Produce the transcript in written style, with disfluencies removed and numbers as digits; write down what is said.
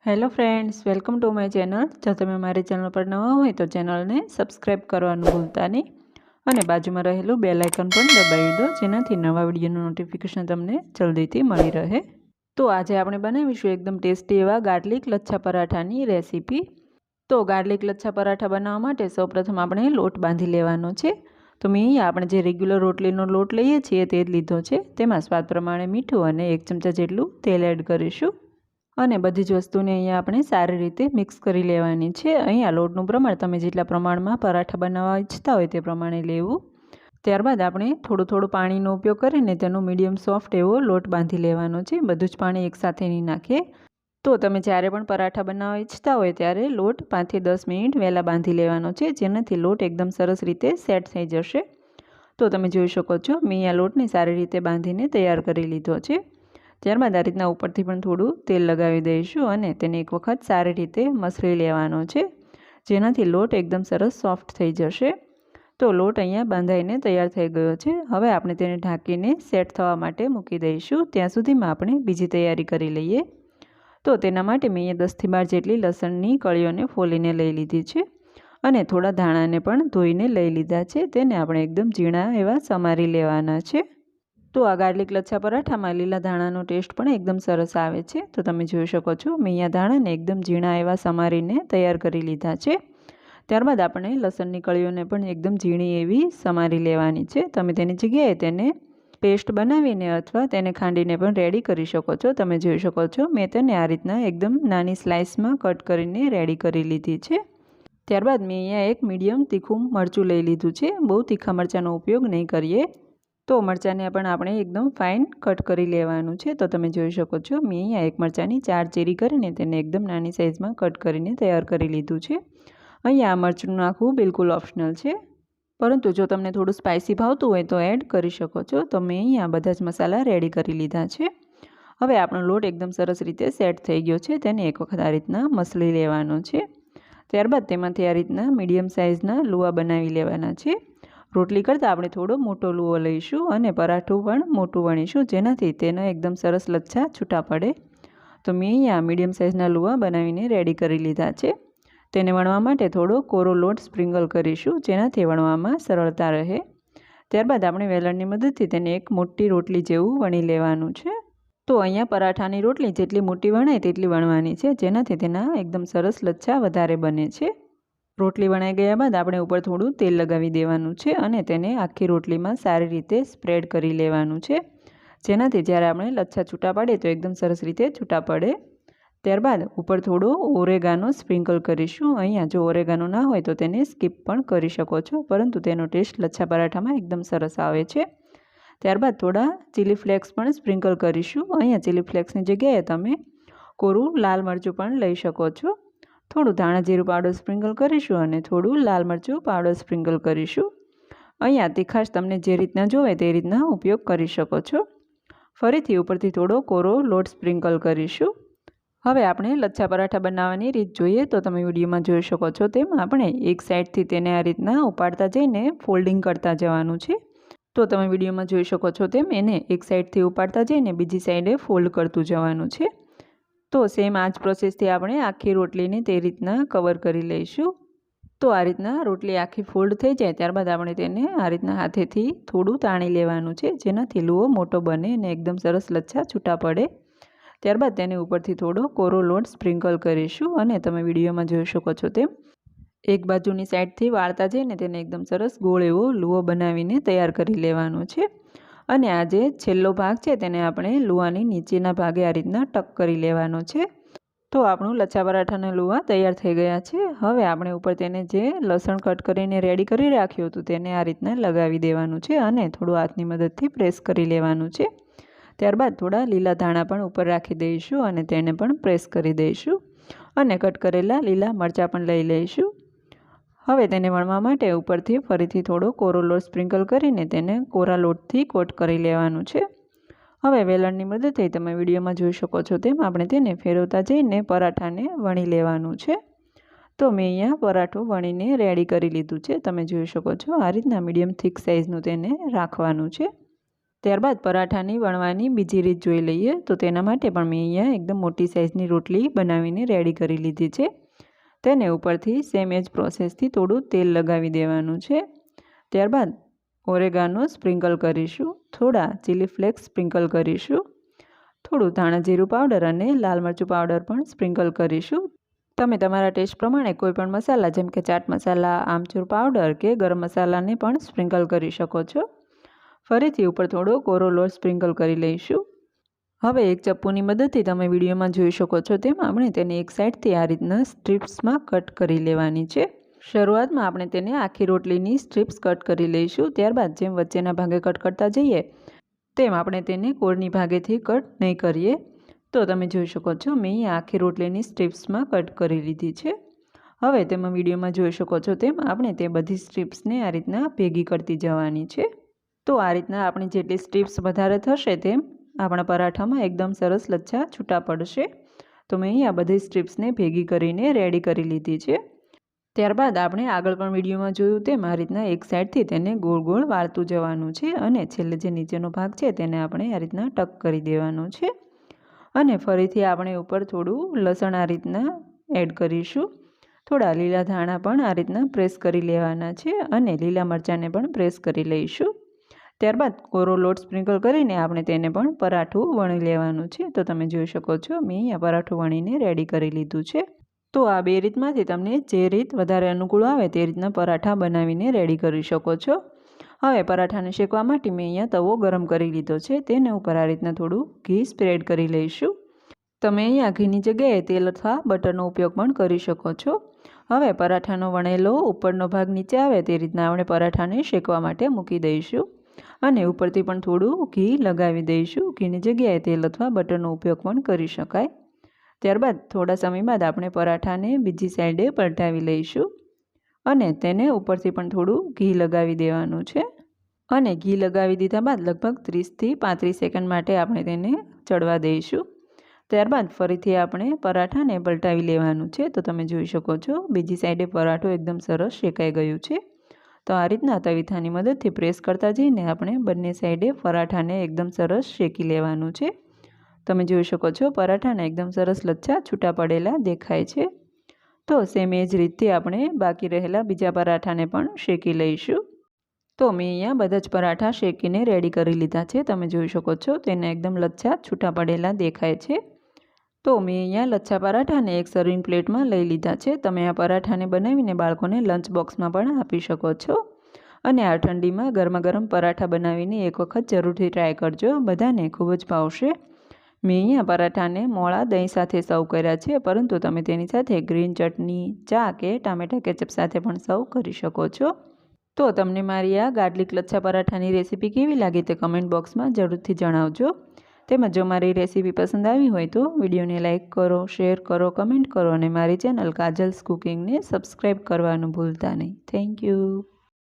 Hello friends, welcome to my channel. જો તમે મારી ચેનલ પર નવા હોય તો ચેનલને સબસ્ક્રાઈબ કરવાનું ભૂલતા નહીં અને બાજુમાં રહેલું બેલ આઇકન પણ દબાવી દો, જેનાથી નવા વિડીયોનું નોટિફિકેશન તમને જલ્દીથી મળી રહે। તો આજે આપણે બનાવીશું એકદમ ટેસ્ટી એવા ગાર્લિક લચ્છા પરાઠાની રેસીપી। તો ગાર્લિક લચ્છા પરાઠા બનાવવા માટે સૌપ્રથમ આપણે લોટ બાંધી લેવાનો છે। તો મેં અહીંયા આપણે જે રેગ્યુલર રોટલીનો લોટ લઈએ છીએ તે જ લીધો છે। તેમાં સ્વાદ પ્રમાણે મીઠું અને 1 ચમચા જેટલું તેલ એડ કરીશું અને બધી જ વસ્તુને અહીંયા આપણે સારી રીતે મિક્સ કરી લેવાની છે। અહીંયા લોટનું પ્રમાણ તમે જેટલા પ્રમાણમાં પરાઠા બનાવવા ઈચ્છતા હોય તે પ્રમાણે લેવું। ત્યારબાદ આપણે થોડું પાણીનો ઉપયોગ કરીને તેનો મીડિયમ સોફ્ટ એવો લોટ બાંધી લેવાનો છે। બધું જ પાણી એકસાથે નહીં નાખીએ। તો તમે જ્યારે પણ પરાઠા બનાવવા ઈચ્છતા હોય ત્યારે લોટ 5 થી 10 મિનિટ વહેલા બાંધી લેવાનો છે, જેનાથી લોટ એકદમ સરસ રીતે સેટ થઈ જશે। તો તમે જોઈ શકો છો મેં અહીંયા લોટને સારી રીતે બાંધીને તૈયાર કરી લીધો છે। ત્યારબાદ આ રીતના ઉપરથી પણ થોડું તેલ લગાવી દઈશું અને તેને એક વખત સારી રીતે મસળી લેવાનો છે, જેનાથી લોટ એકદમ સરસ સોફ્ટ થઈ જશે। તો લોટ અહીંયા બાંધાઈને તૈયાર થઈ ગયો છે। હવે આપણે તેને ઢાંકીને સેટ થવા માટે મૂકી દઈશું। ત્યાં સુધીમાં આપણે બીજી તૈયારી કરી લઈએ। તો તેના માટે મેં અહીંયા 10 થી 12 જેટલી લસણની કળીઓને ફોલીને લઈ લીધી છે અને થોડા ધાણાને પણ ધોઈને લઈ લીધા છે। તેને આપણે એકદમ ઝીણા એવા સમારી લેવાના છે। તો આ ગાર્લિક લચ્છા પરાઠામાં લીલા ધાણાનો ટેસ્ટ પણ એકદમ સરસ આવે છે। તો તમે જોઈ શકો છો મેં અહીંયા ધાણાને એકદમ ઝીણા એવા સમારીને તૈયાર કરી લીધા છે। ત્યારબાદ આપણે લસણની કળીઓને પણ એકદમ ઝીણી એવી સમારી લેવાની છે। તમે તેની જગ્યાએ તેને પેસ્ટ બનાવીને અથવા તેને ખાંડીને પણ રેડી કરી શકો છો। તમે જોઈ શકો છો મેં તેને આ રીતના એકદમ નાની સ્લાઇસમાં કટ કરીને રેડી કરી લીધી છે। ત્યારબાદ મેં અહીંયા એક મીડિયમ તીખું મરચું લઈ લીધું છે। બહુ તીખા મરચાંનો ઉપયોગ નહીં કરીએ। તો મરચાંને પણ આપણે એકદમ ફાઇન કટ કરી લેવાનું છે। તો તમે જોઈ શકો છો મેં અહીંયા એક મરચાંની 4 ચીરી કરીને તેને એકદમ નાની સાઇઝમાં કટ કરીને તૈયાર કરી લીધું છે। અહીંયા આ મરચું નાખવું બિલકુલ ઓપ્શનલ છે, પરંતુ જો તમને થોડું સ્પાઇસી ભાવતું હોય તો એડ કરી શકો છો। તો મેં અહીંયા બધા જ મસાલા રેડી કરી લીધા છે। હવે આપણો લોટ એકદમ સરસ રીતે સેટ થઈ ગયો છે, તેને એક વખત આ રીતના મસળી લેવાનો છે। ત્યારબાદ તેમાંથી આ રીતના મીડિયમ સાઇઝના લુવા બનાવી લેવાના છે। રોટલી કરતાં આપણે થોડો મોટો લુવો લઈશું અને પરાઠું પણ મોટું વણીશું, જેનાથી તેનો એકદમ સરસ લચ્છા છૂટા પડે। તો મેં અહીંયા મીડિયમ સાઇઝના લુવા બનાવીને રેડી કરી લીધા છે। તેને વણવા માટે થોડો કોરો લોટ સ્પ્રિંકલ કરીશું, જેનાથી વણવામાં સરળતા રહે। ત્યારબાદ આપણે વેલણની મદદથી તેને એક મોટી રોટલી જેવું વણી લેવાનું છે। તો અહીંયા પરાઠાની રોટલી જેટલી મોટી વણાય તેટલી વણવાની છે, જેનાથી તેના એકદમ સરસ લચ્છા વધારે બને છે। રોટલી વણાઈ ગયા બાદ આપણે ઉપર થોડું તેલ લગાવી દેવાનું છે અને તેને આખી રોટલીમાં સારી રીતે સ્પ્રેડ કરી લેવાનું છે, જેનાથી જ્યારે આપણે લચ્છા છૂટા પાડીએ તો એકદમ સરસ રીતે છૂટા પડે। ત્યારબાદ ઉપર થોડો ઓરેગાનો સ્પ્રિંકલ કરીશું। અહીંયા જો ઓરેગાનો ના હોય તો તેને સ્કીપ પણ કરી શકો છો, પરંતુ તેનો ટેસ્ટ લચ્છા પરાઠામાં એકદમ સરસ આવે છે। ત્યારબાદ થોડા ચીલી ફ્લેક્સ પણ સ્પ્રિંકલ કરીશું। અહીંયા ચીલી ફ્લેક્સની જગ્યાએ તમે કોરું લાલ મરચું પણ લઈ શકો છો। થોડું ધાણા જીરું પાવડર સ્પ્રિંકલ કરીશું અને થોડું લાલ મરચું પાવડર સ્પ્રિંકલ કરીશું। અહીંયા તીખાશ તમને જે રીતના જોવે તે રીતના ઉપયોગ કરી શકો છો। ફરીથી ઉપરથી થોડો કોરો લોટ સ્પ્રિંકલ કરીશું। હવે આપણે લચ્છા પરાઠા બનાવવાની રીત જોઈએ। તો તમે વિડીયોમાં જોઈ શકો છો તેમ આપણે એક સાઈડથી તેને આ રીતના ઉપાડતા જઈને ફોલ્ડિંગ કરતા જવાનું છે। તો તમે વિડીયોમાં જોઈ શકો છો તેમ એને એક સાઈડથી ઉપાડતા જઈને બીજી સાઈડે ફોલ્ડ કરતું જવાનું છે। તો સેમ આ જ પ્રોસેસથી આપણે આખી રોટલીને તે રીતના કવર કરી લઈશું। તો આ રીતના રોટલી આખી ફોલ્ડ થઈ જાય ત્યારબાદ આપણે તેને આ રીતના હાથેથી થોડું તાણી લેવાનું છે, જેનાથી લુઓ મોટો બને અને એકદમ સરસ લચ્છા છૂટા પડે। ત્યારબાદ તેની ઉપરથી થોડો કોરો લોટ સ્પ્રિંકલ કરીશું અને તમે વિડીયોમાં જોઈ શકો છો તેમ એક બાજુની સાઈડથી વાળતા જઈને તેને એકદમ સરસ ગોળ એવો લુઓ બનાવીને તૈયાર કરી લેવાનો છે। અને આ જે છેલ્લો ભાગ છે તેને આપણે લુવાની નીચેના ભાગે આ રીતના ટક કરી લેવાનો છે। તો આપણું લચ્છા પરાઠાના લુવા તૈયાર થઈ ગયા છે। હવે આપણે ઉપર તેને જે લસણ કટ કરીને રેડી કરી રાખ્યું હતું તેને આ રીતના લગાવી દેવાનું છે અને થોડું હાથની મદદથી પ્રેસ કરી લેવાનું છે। ત્યારબાદ થોડા લીલા ધાણા પણ ઉપર રાખી દઈશું અને તેને પણ પ્રેસ કરી દઈશું અને કટ કરેલા લીલા મરચાં પણ લઈ લઈશું। હવે તેને વણવા માટે ઉપરથી ફરીથી થોડો કોરો લોટ સ્પ્રિંકલ કરીને તેને કોરા લોટથી કોટ કરી લેવાનું છે। હવે વેલણની મદદથી તમે વિડીયોમાં જોઈ શકો છો તેમ આપણે તેને ફેરવતા જઈને પરાઠાને વણી લેવાનું છે। તો મેં અહીંયા પરાઠું વણીને રેડી કરી લીધું છે। તમે જોઈ શકો છો આ રીતના મીડિયમ થીક સાઇઝનું તેને રાખવાનું છે। ત્યારબાદ પરાઠાની વણવાની બીજી રીત જોઈ લઈએ. તો તેના માટે પણ મેં અહીંયા એકદમ મોટી સાઇઝની રોટલી બનાવીને રેડી કરી લીધી છે. તેને ઉપરથી સેમ એજ પ્રોસેસથી થોડું તેલ લગાવી દેવાનું છે. ત્યારબાદ ઓરેગાનો સ્પ્રિંકલ કરીશું, થોડા ચીલી ફ્લેક્સ સ્પ્રિંકલ કરીશું, થોડું ધાણા જીરું પાવડર અને લાલ મરચું પાવડર પણ સ્પ્રિંકલ કરીશું. તમે તમારા ટેસ્ટ પ્રમાણે કોઈપણ મસાલા જેમ કે ચાટ મસાલા, આમચૂર પાવડર કે ગરમ મસાલાને પણ સ્પ્રિંકલ કરી શકો છો. ફરીથી ઉપર થોડો કોરો લોટ સ્પ્રિંકલ કરી લઈશું. હવે એક ચપ્પુની મદદથી તમે વિડીયોમાં જોઈ શકો છો તેમ આપણે તેને એક સાઈડથી આ રીતના સ્ટ્રીપ્સમાં કટ કરી લેવાની છે. શરૂઆતમાં આપણે તેને આખી રોટલીની સ્ટ્રીપ્સ કટ કરી લઈશું. ત્યારબાદ જેમ વચ્ચેના ભાગે કટ કરતા જઈએ તેમ આપણે તેને કોરની ભાગેથી કટ નહીં કરીએ. તો તમે જોઈ શકો છો મેં અહીંયા આખી રોટલીની સ્ટ્રીપ્સમાં કટ કરી લીધી છે. હવે તેમાં વિડીયોમાં જોઈ શકો છો તેમ આપણે તે બધી સ્ટ્રીપ્સને આ રીતના ભેગી કરતી જવાની છે. તો આ રીતના આપણી જેટલી સ્ટ્રીપ્સ વધારે થશે તેમ આપણા પરાઠામાં એકદમ સરસ લચ્છા છૂટા પડશે. તો મેં અહીંયા બધી સ્ટ્રીપ્સને ભેગી કરીને રેડી કરી લીધી છે. ત્યારબાદ આપણે આગળ પણ વિડીયોમાં જોયું તેમ આ રીતના એક સાઈડથી તેને ગોળ ગોળ વાળતું જવાનું છે અને છેલ્લે જે નીચેનો ભાગ છે તેને આપણે આ રીતના ટક કરી દેવાનો છે. અને ફરીથી આપણે ઉપર થોડું લસણ આ રીતના એડ કરીશું. થોડા લીલા ધાણા પણ આ રીતના પ્રેસ કરી લેવાના છે અને લીલા મરચાંને પણ પ્રેસ કરી લઈશું. ત્યારબાદ કોરો લોટ સ્પ્રિંકલ કરીને આપણે તેને પણ પરાઠું વણી લેવાનું છે. તો તમે જોઈ શકો છો મેં અહીંયા પરાઠું વણીને રેડી કરી લીધું છે. તો આ બે રીતમાંથી તમને જે રીત વધારે અનુકૂળ આવે તે રીતના પરાઠા બનાવીને રેડી કરી શકો છો. હવે પરાઠાને શેકવા માટે મેં અહીંયા તવો ગરમ કરી લીધો છે. તેને ઉપર આ રીતના થોડું ઘી સ્પ્રેડ કરી લઈશું. તમે અહીંયા ઘીની જગ્યાએ તેલ અથવા બટરનો ઉપયોગ પણ કરી શકો છો. હવે પરાઠાનો વણેલો ઉપરનો ભાગ નીચે આવે તે રીતના આપણે પરાઠાને શેકવા માટે મૂકી દઈશું અને ઉપરથી પણ થોડું ઘી લગાવી દઈશું. ઘીની જગ્યાએ તેલ અથવા બટરનો ઉપયોગ પણ કરી શકાય. ત્યારબાદ થોડા સમય બાદ આપણે પરાઠાને બીજી સાઈડે પલટાવી લઈશું અને તેને ઉપરથી પણ થોડું ઘી લગાવી દેવાનું છે. અને ઘી લગાવી દીધા બાદ લગભગ 30થી 35 સેકન્ડ માટે આપણે તેને ચડવા દઈશું. ત્યારબાદ ફરીથી આપણે પરાઠાને પલટાવી લેવાનું છે. તો તમે જોઈ શકો છો બીજી સાઈડે પરાઠું એકદમ સરસ શેકાઈ ગયું છે. તો આ રીતના તવીથાની મદદથી પ્રેસ કરતા જઈને આપણે બંને સાઈડે પરાઠાને એકદમ સરસ શેકી લેવાનું છે. તમે જોઈ શકો છો પરાઠાને એકદમ સરસ લચ્છા છૂટા પડેલા દેખાય છે. તો સેમ એ જ રીતથી આપણે બાકી રહેલા બીજા પરાઠાને પણ શેકી લઈશું. તો મેં અહીંયા બધા જ પરાઠા શેકીને રેડી કરી લીધા છે. તમે જોઈ શકો છો તેને એકદમ લચ્છા છૂટા પડેલા દેખાય છે. તો મેં અહીંયા લચ્છા પરાઠાને એક સર્વિંગ પ્લેટમાં લઈ લીધા છે. તમે આ પરાઠાને બનાવીને બાળકોને લંચ બોક્સમાં પણ આપી શકો છો. અને આ ઠંડીમાં ગરમા ગરમ પરાઠા બનાવીને એક વખત જરૂરથી ટ્રાય કરજો. બધાને ખૂબ જ ભાવશે. મેં અહીંયા પરાઠાને મોળા દહીં સાથે સર્વ કર્યા છે, પરંતુ તમે તેની સાથે ગ્રીન ચટણી, ચા કે ટામેટા કેચઅપ સાથે પણ સર્વ કરી શકો છો. તો તમને મારી આ ગાર્લિક લચ્છા પરાઠાની રેસીપી કેવી લાગી તે કમેન્ટ બોક્સમાં જરૂરથી જણાવજો. તેમજ જો મારી રેસીપી પસંદ આવી હોય તો વિડીયોને લાઇક કરો, શેર કરો, કમેન્ટ કરો અને મારી ચેનલ કાજલ્સ કુકિંગને સબસ્ક્રાઈબ કરવાનું ભૂલતા નહીં. Thank you.